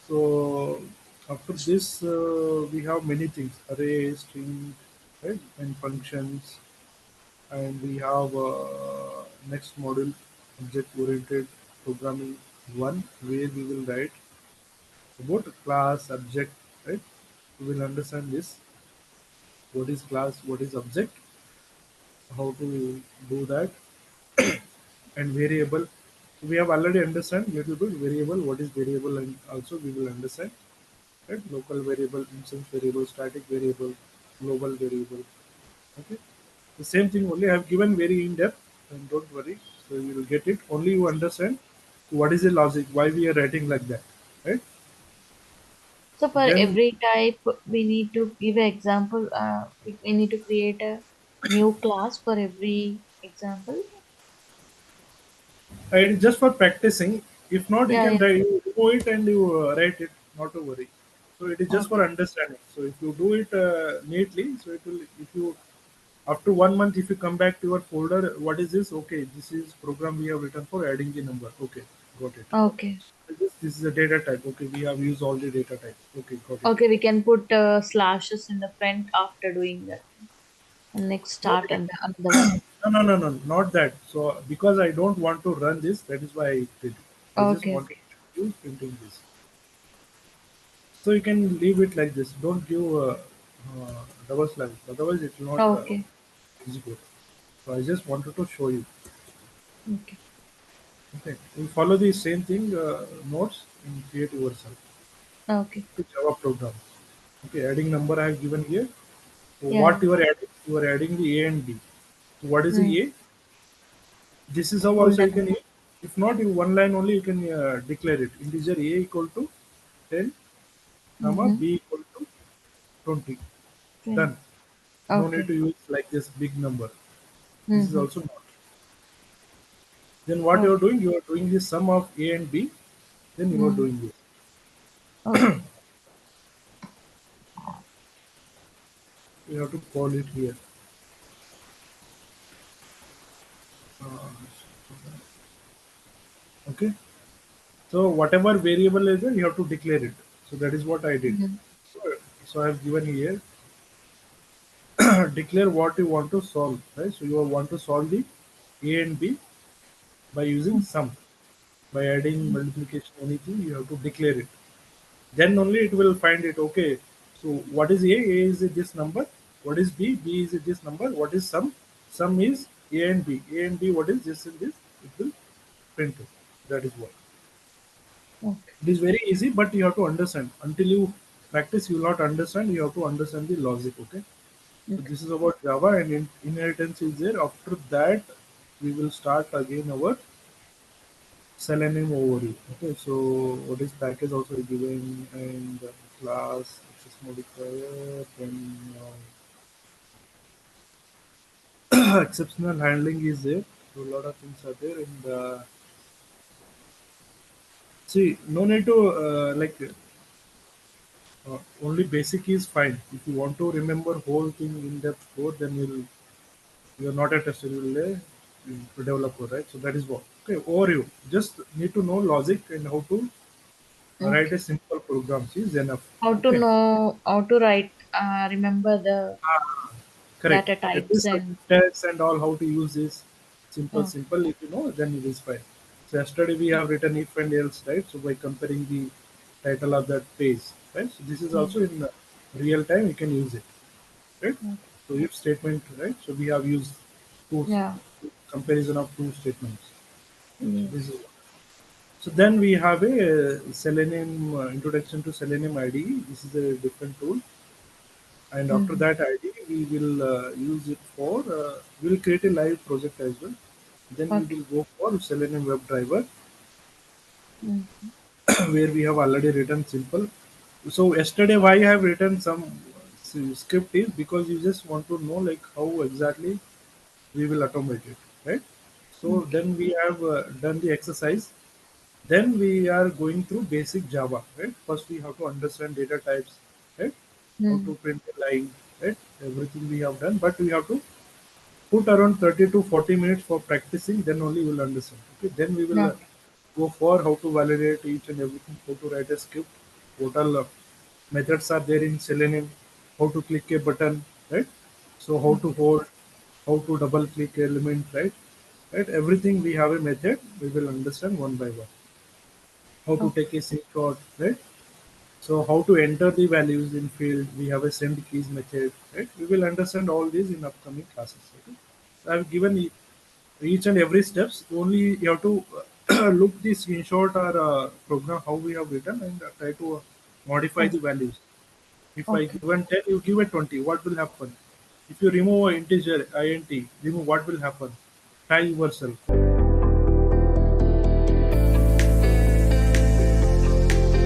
So after this, we have many things: array, string, right, and functions, and we have next module object-oriented programming one, where we will write about class, object, right? We will understand this: what is class, what is object, how to do that, and variable. We have already understand little bit variable, what is variable, and also we will understand, right? Local variable, instance variable, static variable, global variable. Okay. The same thing only I have given very in depth, and don't worry. So you will get it. Only you understand what is the logic, why we are writing like that, right? So for Then every type, we need to give an example. We need to create a new class for every example. it is just for practicing. If not, you Yeah, can yeah. write, you remove it and you write it. Not to worry. So it is just for Okay. understanding. So if you do it neatly, so it will. If you after 1 month, if you come back to your folder, what is this? Okay, this is program we have written for adding the number. Okay, got it. Okay. This is a data type. Okay, we have used all the data type. Okay, got it. Okay, we can put slashes in the front after doing that. And next No, start and another one. no, not that. So because I don't want to run this, that is why I did. I just Okay, wanted okay. to use printing this. So you can leave it like this. Don't give double slash. Otherwise, it will not Okay. execute. So I just wanted to show you. Okay. Okay, you follow the same thing notes and create yourself. Okay. Okay, Java program. Okay, adding number I have given here. So Yeah. what you are adding? You are adding the A and B. So what is Hmm. the A? This is how Whole also you number. can use. If not, you one line only you can declare it. Integer A equal to 10, comma Mm-hmm. B equal to 20. Okay. Done. No need Okay. to use like this big number. This is Mm-hmm. also not. Then what you are Okay. doing? You are doing the sum of A and B. Then you are Mm. doing this. Okay. You have to call it here. Uh, okay. So whatever variable is there, you have to declare it. So that is what I did. Mm-hmm. So, so I have given here declare what you want to solve. Right. So you want to solve the A and B by using sum. By adding multiplication, anything you have to declare it. Then only it will find it. Okay. So what is A? A is this number. What is B? B is this number. What is sum? Sum is A and B. A and B. What is this and this? It will print it. That is what. Okay. It is very easy, but you have to understand. Until you practice, you will not understand. You have to understand the logic. Okay. So Okay. this is about Java, and inheritance is there. After that, we will start again our Selenium overview. Okay. So what is package also given, and class access modifier, then exceptional handling is there. So a lot of things are there, and see, no need to only basic is fine. If you want to remember whole thing in depth code, then you're not a tester, you'll a developer, right? So that is what. Okay, overview. Just need to know logic and how to write Okay. a simple program is enough. How to Okay, know how to write, remember the correct. data At types least the and text and all how to use this okay. simple. If you know, then it is fine. So yesterday we have written if and else, right? So by comparing the title of that page, right? So this is Yeah. also in real time. You can use it, right? Okay. So if statement, right? So we have used two Yeah. comparison of two statements. So this Yes. is so then we have a Selenium introduction to Selenium IDE. This is a different tool, and after Mm-hmm. that IDE we will use it for we will create a live project as well. Then we Okay. will go for Selenium WebDriver, Mm-hmm. where we have already written simple. So yesterday, why I have written some script is because you just want to know like how exactly we will automate it, right? So Okay. then we have done the exercise. Then we are going through basic Java, right? First we have to understand data types, right? How Hmm. to print a line, right? Everything we have done, but we have to put around 30 to 40 minutes for practicing. Then only we will understand. Okay. Then we will Okay. go for how to validate each and everything, how to write a script, what all methods are there in Selenium, how to click a button, right? So how to Okay. hold, how to double click element, right? Right? Everything we have a method, we will understand one by one. How to Okay. take a snapshot, right? So how to enter the values in field, we have a send keys method, right? We will understand all these in upcoming classes. Okay? So I've given each and every steps. Only you have to look the screenshot or program how we have written and try to modify the Okay. values. If I Okay. given 10, you give it 20. What will happen? If you remove an integer int, remove what will happen? Try yourself.